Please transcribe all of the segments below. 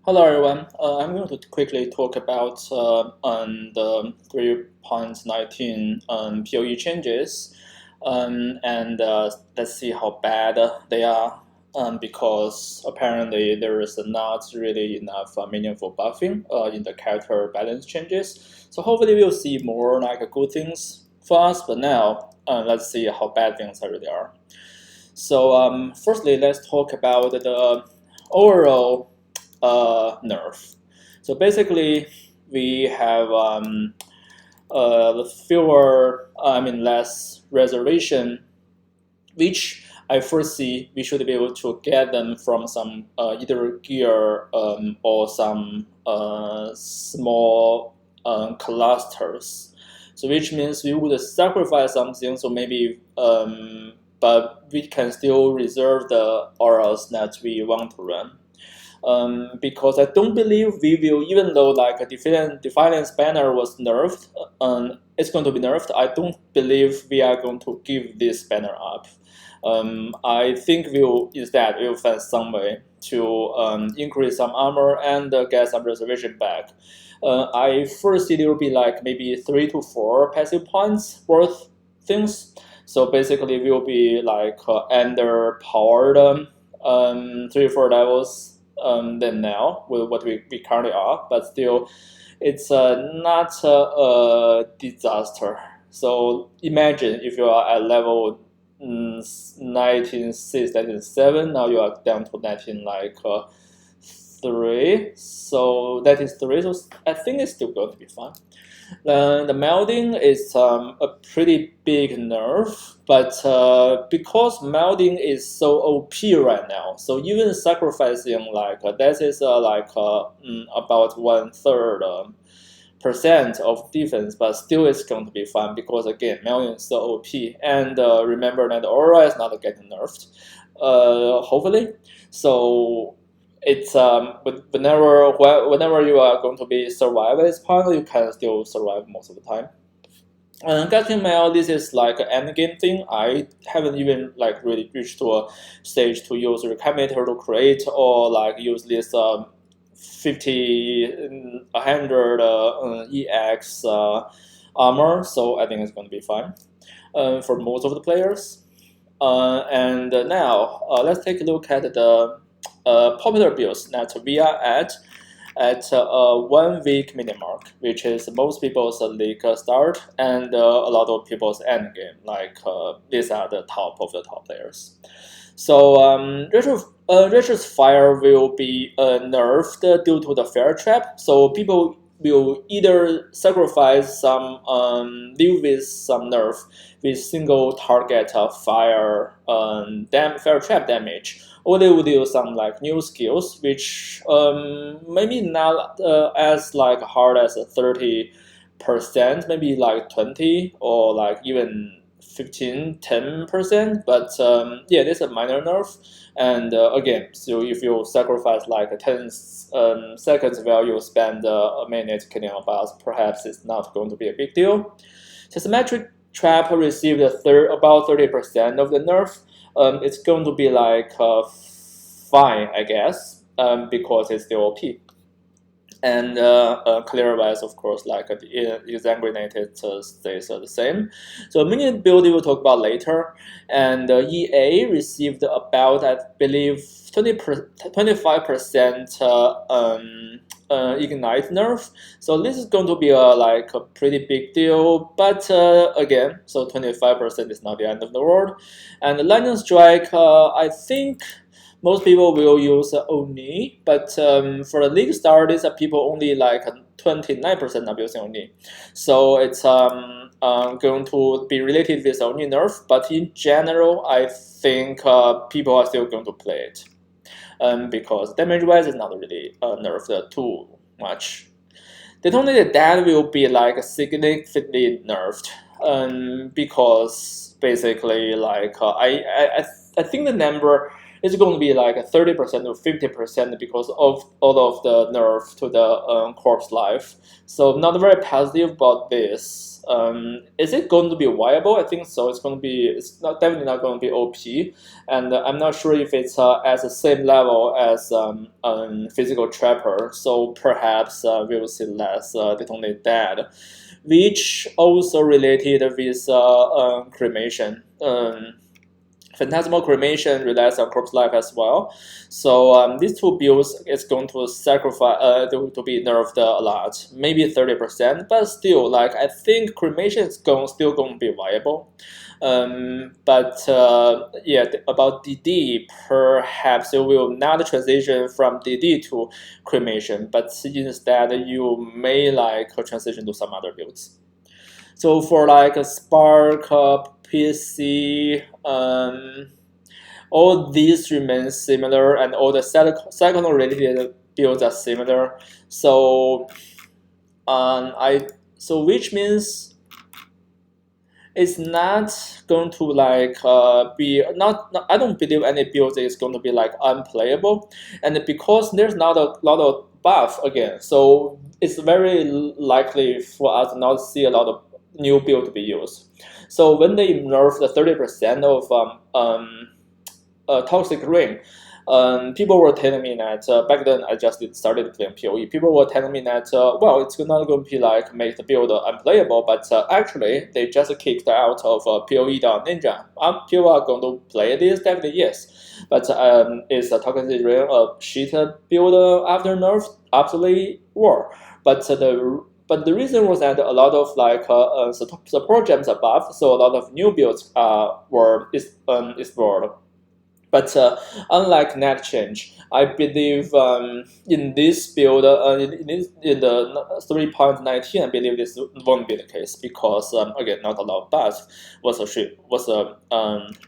Hello everyone. I'm going to quickly talk about on the 3.19 POE changes, and let's see how bad they are. Because apparently there is not really enough meaningful buffing in the character balance changes. So hopefully we'll see more like good things for us. But now let's see how bad things really are. So firstly, let's talk about the overall nerf. So basically, we have less reservation, which I foresee we should be able to get them from some either gear or some small clusters. So which means we would sacrifice something. So maybe, but we can still reserve the auras that we want to run. Because I don't believe we will, even though like a Defiance banner was nerfed, it's going to be nerfed. I don't believe we are going to give this banner up. I think we'll find some way to increase some armor and get some reservation back. I foresee there will be like maybe 3 to 4 passive points worth things. So basically, we'll be like underpowered 3 or 4 levels than now with what we currently are, but still it's not a disaster. So imagine if you are at level 19.6, 19.7, now you are down to 19 3, so that is 3, so I think it's still going to be fine. The melding is a pretty big nerf, but because melding is so OP right now, so even sacrificing that is about 1/3% of defense, but still it's going to be fun because again, melding is so OP, and remember that aura is not getting nerfed, hopefully. So it's whenever you are going to be survive at this point, you can still survive most of the time. Getting mail, this is like an end game thing. I haven't even really reached to a stage to use Recamator to create or use this 50, 100 EX armor. So I think it's going to be fine for most of the players. And now let's take a look at the popular builds that we are at 1 week mini mark, which is most people's league start and a lot of people's end game. These are the top of the top players. So Retro's Fire will be nerfed due to the Fair Trap. So people will either sacrifice some live with some nerf with single target fire Fair Trap damage, or they would use some new skills, which maybe not as hard as 30%, maybe 20 or even 15, 10%, but yeah, this is a minor nerf. And again, so if you sacrifice 10 seconds while you spend a minute killing a boss, perhaps it's not going to be a big deal. Systematic Trap received about 30% of the nerf. It's going to be fine, I guess, because it's still OP. And Clear Wise, of course, the exsanguinated stays the same. So minion build we will talk about later. And EA received about, I believe, 25% ignite nerf. So this is going to be a pretty big deal. But again, so 25% is not the end of the world. And the Lightning Strike, I think most people will use Oni, but for the league starters, people only 29% are using Oni. So it's going to be related with Oni nerf, but in general, I think people are still going to play it. Because damage-wise, it's not really nerfed too much. Detonated Dead will be significantly nerfed, because basically I think the number it's going to be like 30% or 50% because of all of the nerf to the corpse life. So not very positive about this. Is it going to be viable? I think so. It's going to be. It's not definitely not going to be OP, and I'm not sure if it's at the same level as physical trapper. So perhaps we will see less detonate dead, which also related with cremation. Phantasmal cremation relies on corpse life as well. So these two builds is going to sacrifice to be nerfed a lot, maybe 30%, but still, like I think cremation is still going to be viable. But yeah, about DD, perhaps you will not transition from DD to cremation, but instead you may like transition to some other builds. So for like a Spark, PC, all these remain similar, and all the cyclone related builds are similar. So which means it's not going to like be not I don't believe any build is going to be like unplayable, and because there's not a lot of buff again, so it's very likely for us not to see a lot of new build to be used. So when they nerf the 30% of toxic ring, people were telling me that back then I just started playing POE. People were telling me that well, it's not going to be like make the build unplayable, but actually they just kicked out of POE down Ninja. People are going to play this, definitely yes, but is a toxic ring a shit build after nerf? Absolutely were, but the reason was that a lot of like support gems are buffed, so a lot of new builds were explored. But unlike net change, I believe in this build, in the 3.19, I believe this won't be the case because again, not a lot of buffs was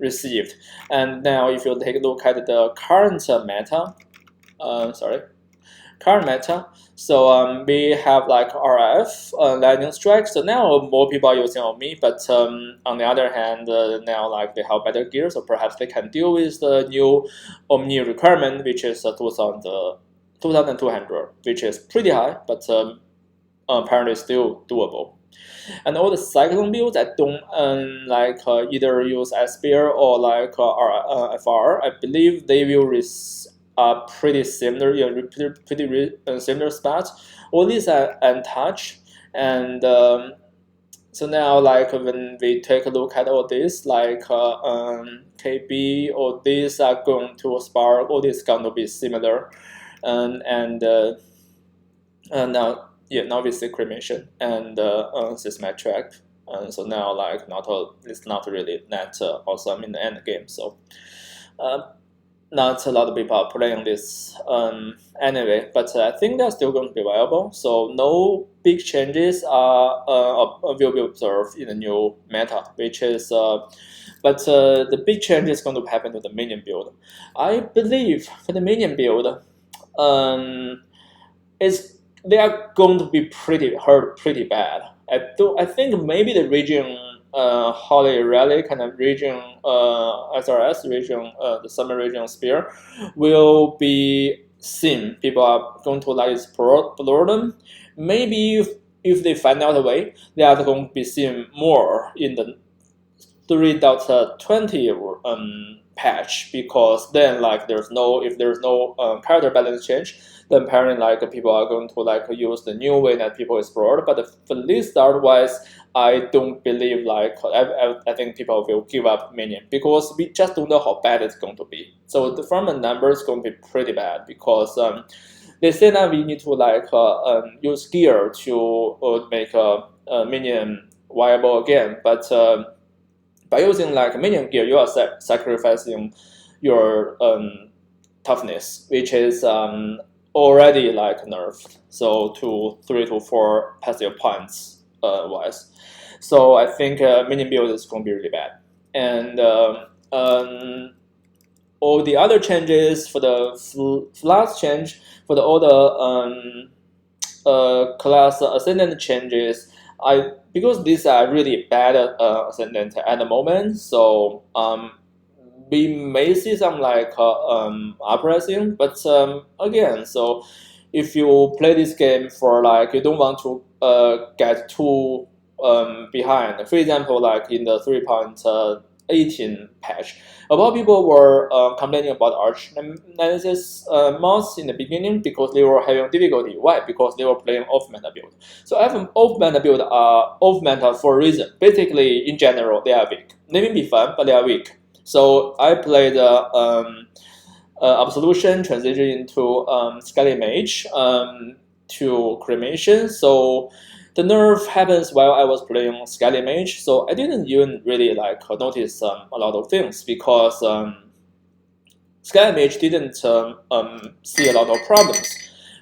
received. And now, if you take a look at the current meta, current meta. So we have like RF, lightning strike. So now more people are using on me, but on the other hand, now like they have better gear, so perhaps they can deal with the new Omni requirement, which is 2,200, which is pretty high, but apparently still doable. And all the cyclone builds, I don't like either use S-Spear or like FR. I believe they will pretty similar, pretty similar spots. All these are untouched, and so now like when we take a look at all this, like KB, all these are going to Spark, all these going to be similar, and now now we see cremation and sysmetric. And so now like it's not really that awesome in the end game. So not a lot of people are playing this anyway, but I think they're still going to be viable. So no big changes will be observed in the new meta, which is but the big change is going to happen to the minion build. I believe for the minion build, they are going to be hurt pretty bad. I think maybe the region Holy Relic kind of region SRS region, the Summer region Spear, will be seen. People are going to like explore them. Maybe if they find out a way, they are going to be seen more in the 3.20 patch, because then like if there's no character balance change, then apparently like people are going to like use the new way that people explored. But for this start wise, I don't believe like I think people will give up minion, because we just don't know how bad it's going to be. So from the numbers, it's going to be pretty bad, because they say that we need to like use gear to make a minion viable again, but by using like minion gear, you are sacrificing your toughness, which is already like nerfed, so to 3 to 4 passive points wise. So I think minion build is going to be really bad. And all the other changes for the flask change, for all the class ascendant changes, because these are really bad ascendant at the moment, so we may see some like uprising, but again, so if you play this game for like you don't want to get too behind. For example, like in the 3.18 patch, a lot of people were complaining about arch nemesis mods in the beginning because they were having difficulty. Why? Because they were playing off meta build. So I think off meta build are off meta for a reason. Basically, in general, they are weak. They may be fun, but they are weak. So I played Absolution, transition into Skelly Mage to Cremation. So the nerf happens while I was playing Skelly Mage. So I didn't even really like notice a lot of things because Skelly Mage didn't see a lot of problems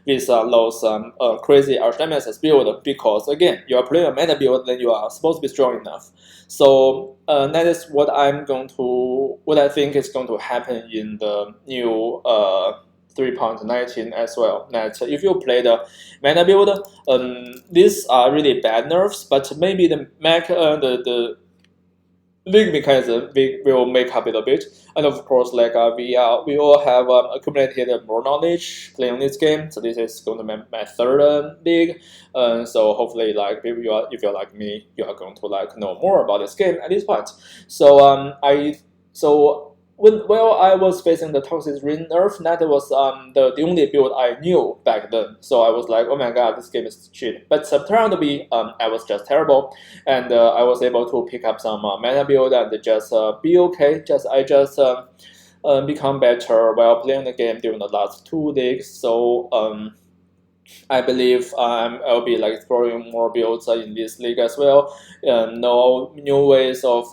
with those crazy Archnemesis build because again, you are playing a meta build, then you are supposed to be strong enough. So that is what I think is going to happen in the new 3.19 as well. That if you play the meta build, these are really bad nerfs, but maybe the league mechanism will make up a little bit, and of course, like we all have accumulated more knowledge playing this game. So this is going to be my third league. So hopefully, like if you're like me, you are going to like know more about this game at this point. So while I was facing the Toxic Ring nerf, that was the only build I knew back then. So I was like, oh my god, this game is shit. But turned out to be, I was just terrible, and I was able to pick up some meta build and just be okay. I just become better while playing the game during the last 2 leagues. So I believe I'll be like exploring more builds in this league as well. Know new ways of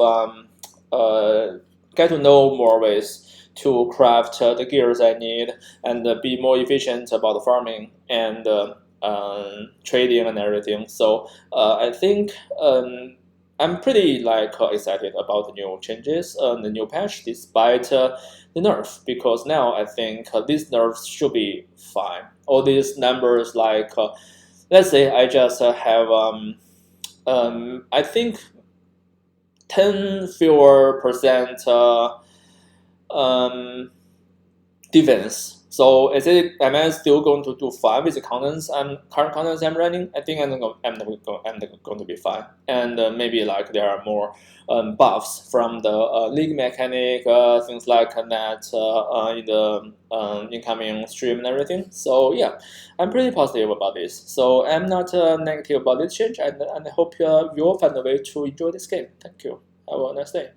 get to know more ways to craft the gears I need and be more efficient about the farming and trading and everything. So I think I'm pretty like excited about the new changes, the new patch, despite the nerf, because now I think these nerfs should be fine. All these numbers, like let's say I just have I think 10 fewer percent defense. So am I still going to do fine with the current contents I'm running? I think I'm going to be fine. And maybe like there are more buffs from the league mechanic, things like that in the incoming stream and everything. So yeah, I'm pretty positive about this. So I'm not negative about this change, and I hope you will find a way to enjoy this game. Thank you. Have a nice day.